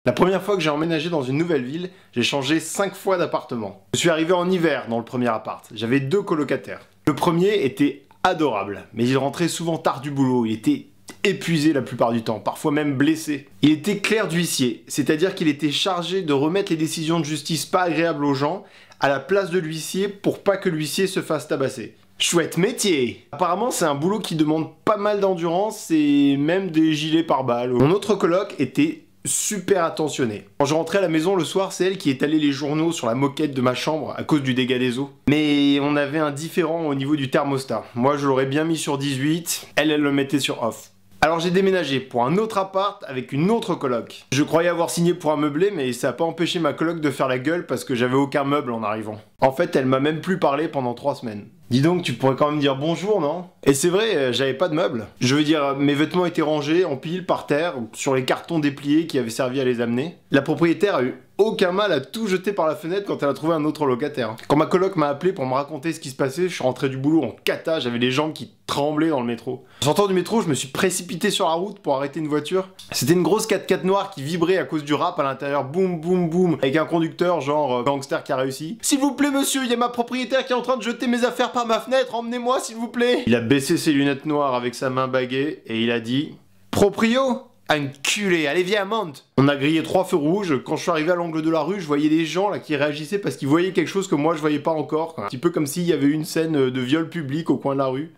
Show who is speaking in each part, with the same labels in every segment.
Speaker 1: La première fois que j'ai emménagé dans une nouvelle ville, j'ai changé 5 fois d'appartement. Je suis arrivé en hiver dans le premier appart. J'avais 2 colocataires. Le premier était adorable, mais il rentrait souvent tard du boulot. Il était épuisé la plupart du temps, parfois même blessé. Il était clerc d'huissier, c'est-à-dire qu'il était chargé de remettre les décisions de justice pas agréables aux gens à la place de l'huissier pour pas que l'huissier se fasse tabasser. Chouette métier! Apparemment c'est un boulot qui demande pas mal d'endurance et même des gilets pare-balles. Mon autre coloc était super attentionnée. Quand je rentrais à la maison le soir, c'est elle qui étalait les journaux sur la moquette de ma chambre à cause du dégât des eaux. Mais on avait un différent au niveau du thermostat. Moi je l'aurais bien mis sur 18, elle le mettait sur off. Alors j'ai déménagé pour un autre appart avec une autre coloc. Je croyais avoir signé pour un meublé, mais ça n'a pas empêché ma coloc de faire la gueule parce que j'avais aucun meuble en arrivant. En fait, elle m'a même plus parlé pendant 3 semaines. Dis donc, tu pourrais quand même dire bonjour, non? Et c'est vrai, j'avais pas de meubles. Je veux dire, mes vêtements étaient rangés en pile par terre, sur les cartons dépliés qui avaient servi à les amener. La propriétaire a eu aucun mal à tout jeter par la fenêtre quand elle a trouvé un autre locataire. Quand ma coloc m'a appelé pour me raconter ce qui se passait, je suis rentré du boulot en cata, j'avais les jambes qui tremblaient dans le métro. En sortant du métro, je me suis précipité sur la route pour arrêter une voiture. C'était une grosse 4x4 noire qui vibrait à cause du rap à l'intérieur, boum boum boum, avec un conducteur genre gangster qui a réussi. S'il vous plaît monsieur, il y a ma propriétaire qui est en train de jeter mes affaires par ma fenêtre, emmenez-moi s'il vous plaît. Il a baissé ses lunettes noires avec sa main baguée et il a dit « Proprio ? Enculé, allez viens, monte !» On a grillé 3 feux rouges. Quand je suis arrivé à l'angle de la rue, je voyais des gens là qui réagissaient parce qu'ils voyaient quelque chose que moi je voyais pas encore. Un petit peu comme s'il y avait une scène de viol public au coin de la rue.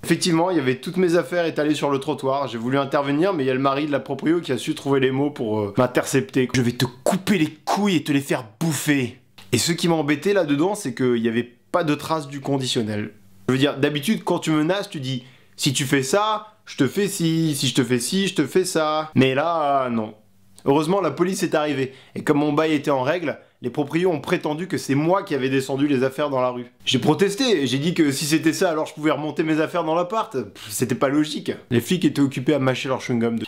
Speaker 1: Effectivement, il y avait toutes mes affaires étalées sur le trottoir. J'ai voulu intervenir, mais il y a le mari de la proprio qui a su trouver les mots pour m'intercepter. Je vais te couper les couilles et te les faire bouffer. Et ce qui m'a embêté là-dedans, c'est qu'il n'y avait pas de trace du conditionnel. Je veux dire, d'habitude, quand tu menaces, tu dis « Si tu fais ça, je te fais ci, si je te fais ci, je te fais ça. » Mais là, non. Heureusement, la police est arrivée. Et comme mon bail était en règle, les proprios ont prétendu que c'est moi qui avais descendu les affaires dans la rue. J'ai protesté, j'ai dit que si c'était ça, alors je pouvais remonter mes affaires dans l'appart. C'était pas logique. Les flics étaient occupés à mâcher leur chewing-gum.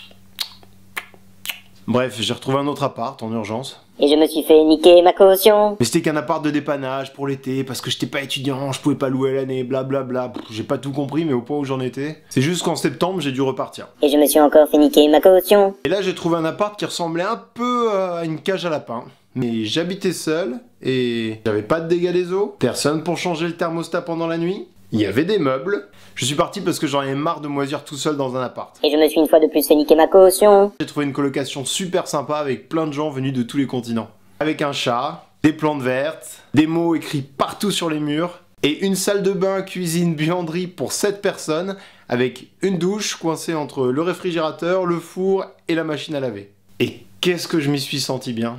Speaker 1: Bref, j'ai retrouvé un autre appart en urgence.
Speaker 2: Et je me suis fait niquer ma caution.
Speaker 1: Mais c'était qu'un appart de dépannage pour l'été, parce que j'étais pas étudiant, je pouvais pas louer l'année, blablabla. J'ai pas tout compris, mais au point où j'en étais. C'est juste qu'en septembre, j'ai dû repartir.
Speaker 2: Et je me suis encore fait niquer ma caution.
Speaker 1: Et là, j'ai trouvé un appart qui ressemblait un peu à une cage à lapin. Mais j'habitais seul, et j'avais pas de dégâts des eaux, personne pour changer le thermostat pendant la nuit. Il y avait des meubles. Je suis parti parce que j'en avais marre de moisir tout seul dans un appart.
Speaker 2: Et je me suis une fois de plus fait niquer ma caution.
Speaker 1: J'ai trouvé une colocation super sympa avec plein de gens venus de tous les continents. Avec un chat, des plantes vertes, des mots écrits partout sur les murs, et une salle de bain, cuisine, buanderie pour 7 personnes, avec une douche coincée entre le réfrigérateur, le four et la machine à laver. Et qu'est-ce que je m'y suis senti bien.